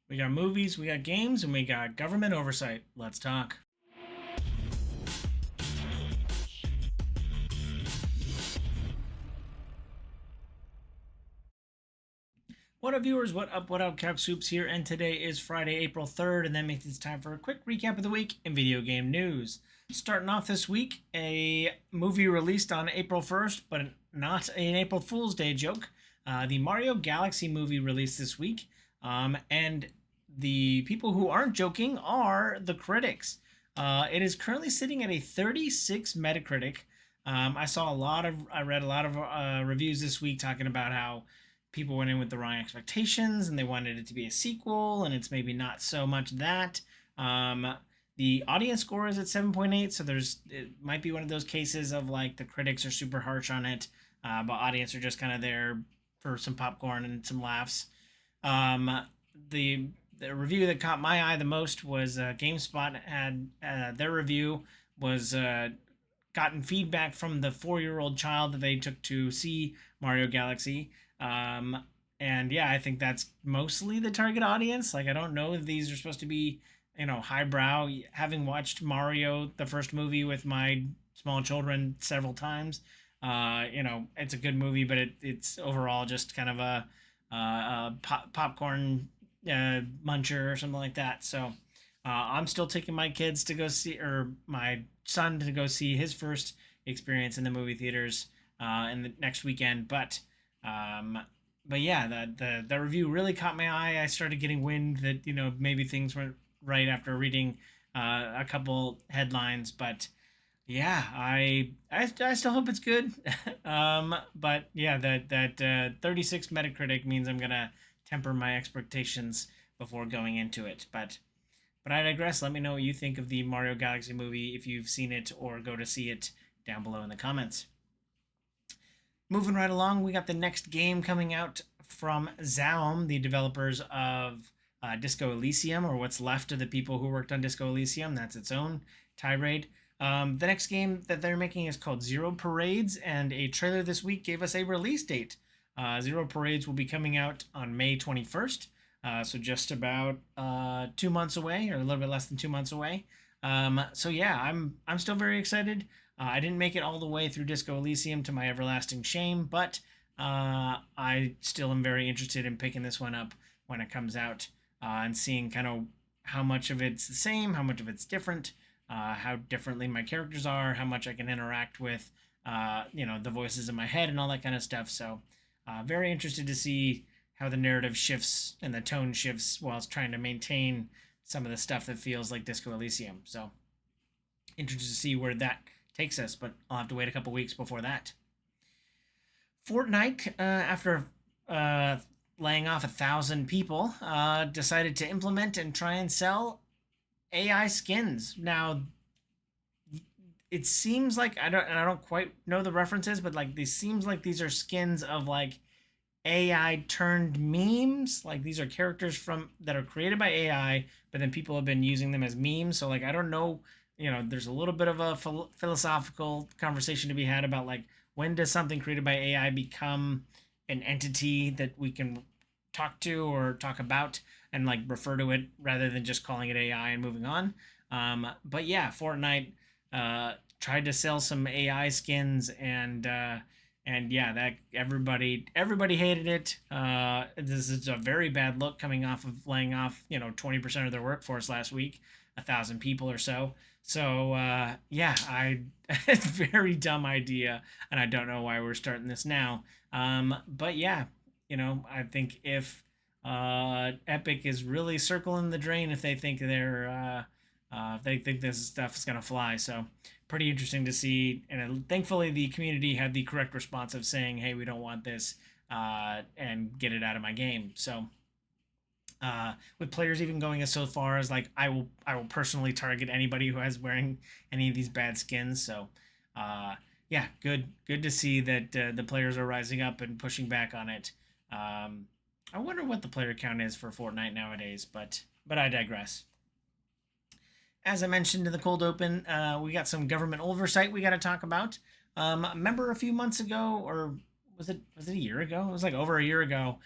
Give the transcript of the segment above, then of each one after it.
We got movies, we got games, and we got government oversight. Let's talk. What up, viewers? What up? What up? Cap Soups here, and today is Friday, April 3rd, and that makes it time for a quick recap of the week in video game news. Starting off this week, a movie released on April 1st, but not an April Fool's Day joke. The Mario Galaxy movie released this week, and the people who aren't joking are the critics. It is currently sitting at a 36 Metacritic. I read a lot of reviews this week talking about how people went in with the wrong expectations and they wanted it to be a sequel, and it's maybe not so much that. The audience score is at 7.8, so it might be one of those cases of like the critics are super harsh on it, but audience are just kind of there for some popcorn and some laughs. Um, the the review that caught my eye the most was GameSpot had their review was gotten feedback from the 4-year-old child that they took to see Mario Galaxy. Um, and yeah, I think that's mostly the target audience. Like, I don't know if these are supposed to be, highbrow. Having watched Mario, the first movie, with my small children several times, it's a good movie, but it's overall just kind of a popcorn muncher or something like that. So I'm still taking my kids to go see, or my son to go see his first experience in the movie theaters in the next weekend. Um, but yeah, the review really caught my eye. I started getting wind that maybe things went right after reading a couple headlines, but yeah, I still hope it's good. But yeah, that 36 Metacritic means I'm gonna temper my expectations before going into it. But I digress. Let me know what you think of the Mario Galaxy movie, if you've seen it or go to see it, down below in the comments. Moving right along, we got the next game coming out from Zaum, the developers of Disco Elysium, or what's left of the people who worked on Disco Elysium. That's its own tirade. The next game that they're making is called Zero Parades, and a trailer this week gave us a release date. Zero Parades will be coming out on May 21st, so just about 2 months away, or a little bit less than 2 months away. So yeah, I'm still very excited. I didn't make it all the way through Disco Elysium, to my everlasting shame, but I still am very interested in picking this one up when it comes out, and seeing kind of how much of it's the same, how much of it's different, how differently my characters are, how much I can interact with, the voices in my head and all that kind of stuff. So, very interested to see how the narrative shifts and the tone shifts whilst trying to maintain some of the stuff that feels like Disco Elysium. So, interested to see where that takes us, but I'll have to wait a couple weeks before that. Fortnite, after laying off 1,000 people, decided to implement and try and sell AI skins. Now, it seems like I don't quite know the references, but like these seems like these are skins of like AI turned memes. Like, these are characters from that are created by AI, but then people have been using them as memes. So like, I don't know. There's a little bit of a philosophical conversation to be had about like, when does something created by AI become an entity that we can talk to or talk about and like refer to it, rather than just calling it AI and moving on. But yeah, Fortnite tried to sell some AI skins, and yeah, that everybody hated it. This is a very bad look, coming off of laying off 20% of their workforce last week, 1,000 people or so. So yeah, it's a very dumb idea, and I don't know why we're starting this now. But yeah, I think Epic is really circling the drain if they think if they think this stuff is gonna fly. So pretty interesting to see, and thankfully the community had the correct response of saying, "Hey, we don't want this, and get it out of my game." So with players even going as so far as like, I will personally target anybody who has wearing any of these bad skins. So yeah, good to see that the players are rising up and pushing back on it. I wonder what the player count is for Fortnite nowadays, but I digress. As I mentioned in the cold open, we got some government oversight we got to talk about. Remember a few months ago, or was it a year ago? It was like over a year ago,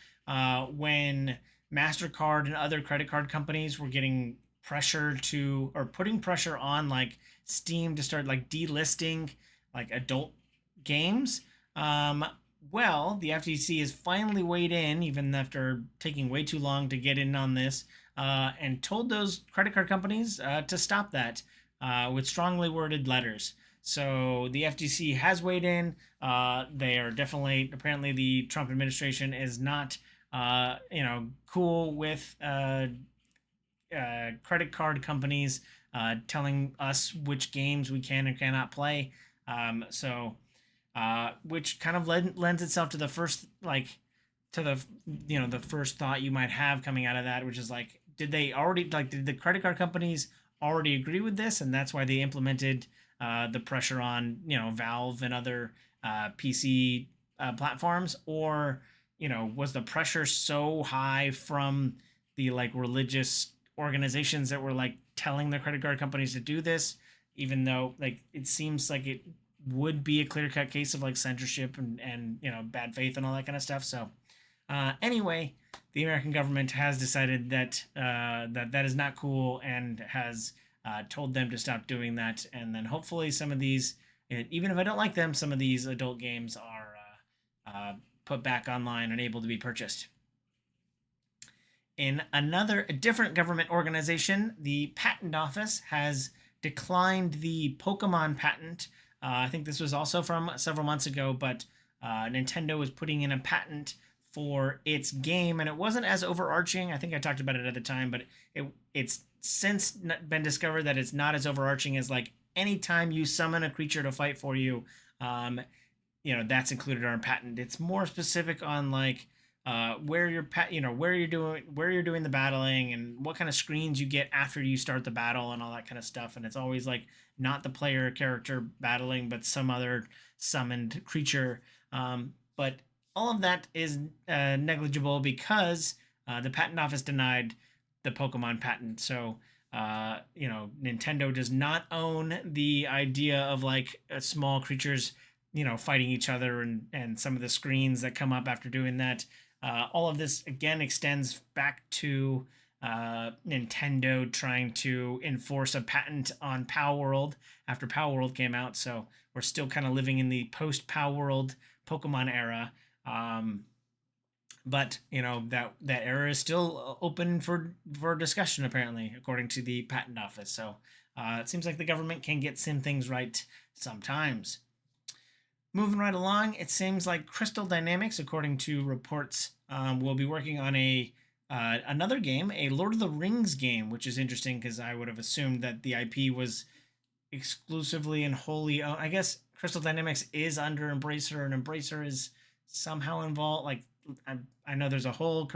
when MasterCard and other credit card companies were getting pressure to, or putting pressure on like Steam to start like delisting like adult games. Um, well, the FTC has finally weighed in, even after taking way too long to get in on this, and told those credit card companies to stop that with strongly worded letters. So the FTC has weighed in. They are definitely, apparently, the Trump administration is not, cool with credit card companies telling us which games we can and cannot play. Which kind of lends itself to the first to the the first thought you might have coming out of that, which is like, did the credit card companies already agree with this, and that's why they implemented the pressure on Valve and other PC platforms, or was the pressure so high from the like religious organizations that were like telling the credit card companies to do this, even though like it seems like it would be a clear cut case of like censorship and bad faith and all that kind of stuff. So anyway, the American government has decided that that is not cool and has told them to stop doing that. And then hopefully some of these, even if I don't like them, some of these adult games are put back online and able to be purchased. In a different government organization, the Patent Office has declined the Pokemon patent. I think this was also from several months ago, but Nintendo was putting in a patent for its game, and it wasn't as overarching. I think I talked about it at the time, but it's since been discovered that it's not as overarching as like anytime you summon a creature to fight for you, that's included on a patent. It's more specific on like where you're where you're doing the battling and what kind of screens you get after you start the battle and all that kind of stuff. And it's always like not the player character battling, but some other summoned creature. But all of that is negligible because the patent office denied the Pokemon patent. So Nintendo does not own the idea of like small creatures fighting each other, and some of the screens that come up after doing that. All of this again extends back to Nintendo trying to enforce a patent on Power World after Power World came out. So we're still kind of living in the post Power World Pokemon era. But that era is still open for discussion, apparently, according to the patent office. So it seems like the government can get some things right sometimes. Moving right along, it seems like Crystal Dynamics, according to reports, will be working on another game, a Lord of the Rings game, which is interesting because I would have assumed that the IP was exclusively and wholly owned. I guess Crystal Dynamics is under Embracer, and Embracer is somehow involved. Like I know there's a whole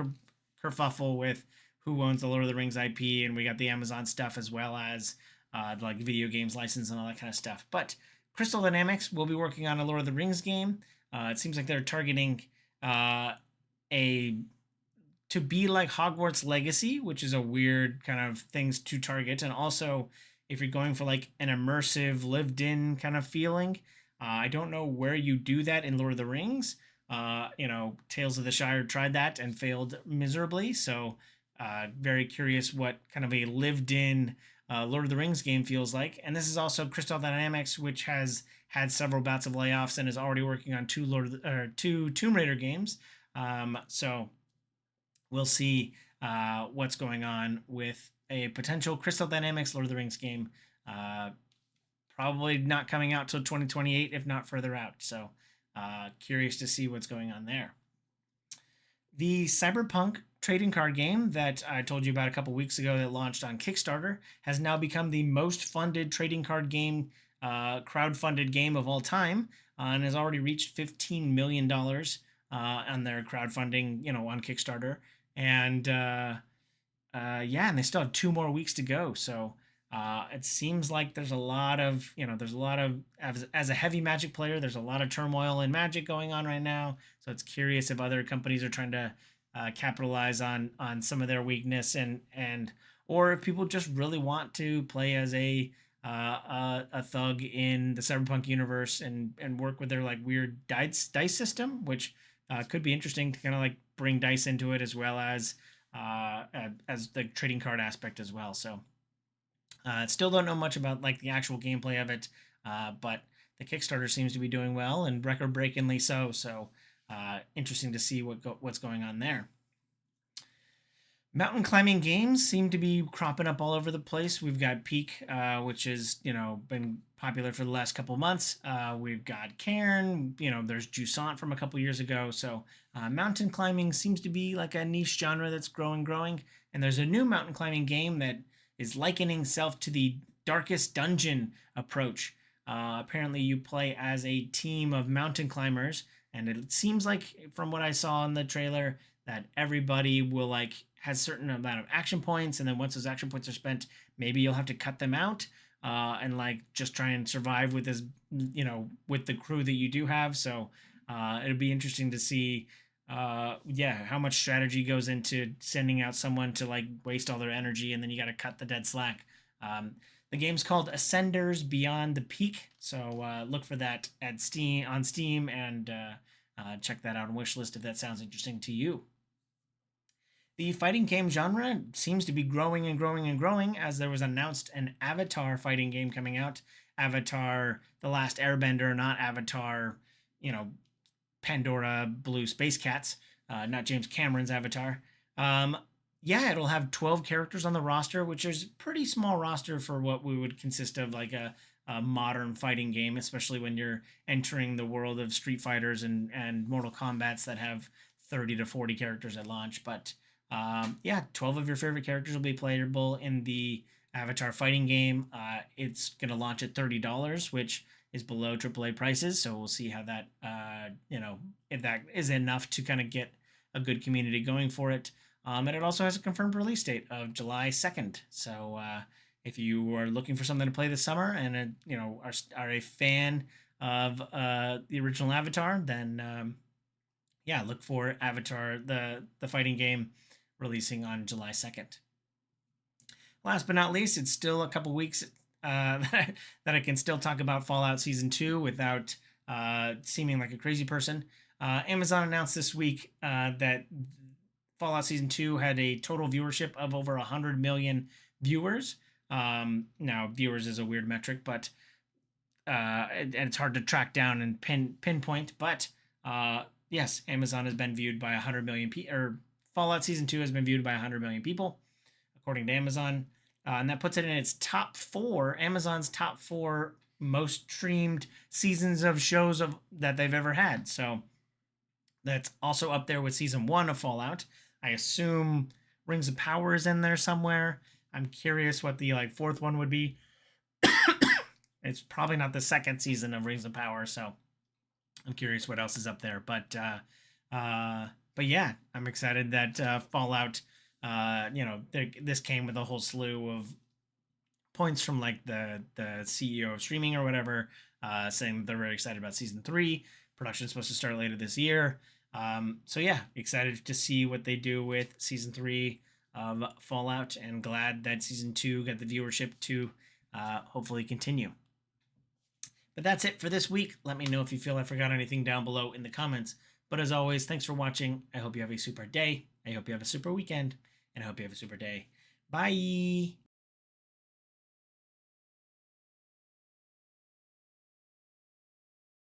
kerfuffle with who owns the Lord of the Rings IP, and we got the Amazon stuff as well as like video games license and all that kind of stuff. But Crystal Dynamics will be working on a Lord of the Rings game. It seems like they're targeting to be like Hogwarts Legacy, which is a weird kind of things to target. And also, if you're going for like an immersive, lived-in kind of feeling, I don't know where you do that in Lord of the Rings. Tales of the Shire tried that and failed miserably. So, very curious what kind of a lived-in Lord of the Rings game feels like. And this is also Crystal Dynamics, which has had several bouts of layoffs and is already working on two Tomb Raider games. So we'll see what's going on with a potential Crystal Dynamics Lord of the Rings game. Probably not coming out till 2028, if not further out. So curious to see what's going on there. The Cyberpunk trading card game that I told you about a couple weeks ago that launched on Kickstarter has now become the most funded trading card game, crowdfunded game of all time, and has already reached $15 million on their crowdfunding, on Kickstarter. And and they still have 2 more weeks to go. So it seems like there's a lot of, as a heavy Magic player, there's a lot of turmoil in Magic going on right now. So it's curious if other companies are trying to capitalize on some of their weakness, or if people just really want to play as a thug in the Cyberpunk universe and work with their like weird dice system, which could be interesting to kind of like bring dice into it, as well as as the trading card aspect as well. So still don't know much about like the actual gameplay of it, but the Kickstarter seems to be doing well and record-breakingly so. So interesting to see what's going on there. Mountain climbing games seem to be cropping up all over the place. We've got Peak, which has been popular for the last couple months. We've got Cairn. There's Jusant from a couple years ago. So mountain climbing seems to be like a niche genre that's growing. And there's a new mountain climbing game that is likening itself to the Darkest Dungeon approach. Apparently, you play as a team of mountain climbers, and it seems like from what I saw in the trailer that everybody will has certain amount of action points, and then once those action points are spent, maybe you'll have to cut them out and just try and survive with this, with the crew that you do have. So it'll be interesting to see, how much strategy goes into sending out someone to waste all their energy, and then you got to cut the dead slack. The game's called Ascenders Beyond the Peak, so look for that at Steam, and check that out on wishlist if that sounds interesting to you. The fighting game genre seems to be growing and growing as there was announced an Avatar fighting game coming out. Avatar: The Last Airbender, not Avatar, Pandora Blue Space Cats, not James Cameron's Avatar. It'll have 12 characters on the roster, which is a pretty small roster for what we would consist of like a modern fighting game, especially when you're entering the world of Street Fighters and Mortal Kombats that have 30 to 40 characters at launch. But 12 of your favorite characters will be playable in the Avatar fighting game. It's going to launch at $30, which is below AAA prices. So we'll see how that, if that is enough to kind of get a good community going for it. And it also has a confirmed release date of July 2nd. So if you are looking for something to play this summer and are a fan of the original Avatar, then look for Avatar, the fighting game, releasing on July 2nd. Last but not least, it's still a couple weeks that I can still talk about Fallout Season 2 without seeming like a crazy person. Amazon announced this week that Fallout Season 2 had a total viewership of over 100 million viewers. Now, viewers is a weird metric, but and it's hard to track down and pinpoint. But yes, Amazon has been viewed by 100 million people, or Fallout Season 2 has been viewed by 100 million people, according to Amazon. And that puts it in its top 4, Amazon's top 4 most streamed seasons of shows that they've ever had. So that's also up there with Season 1 of Fallout. I assume Rings of Power is in there somewhere. I'm curious what the 4th one would be. It's probably not the 2nd season of Rings of Power, so I'm curious what else is up there. But yeah, I'm excited that Fallout, this came with a whole slew of points from the CEO of streaming or whatever, saying that they're very excited about Season 3. Production's supposed to start later this year. So yeah, excited to see what they do with Season 3 of Fallout, and glad that Season 2 got the viewership to hopefully continue. But that's it for this week. Let me know if you feel I forgot anything down below in the comments. But as always, thanks for watching. I hope you have a super day. I hope you have a super weekend. And I hope you have a super day. Bye!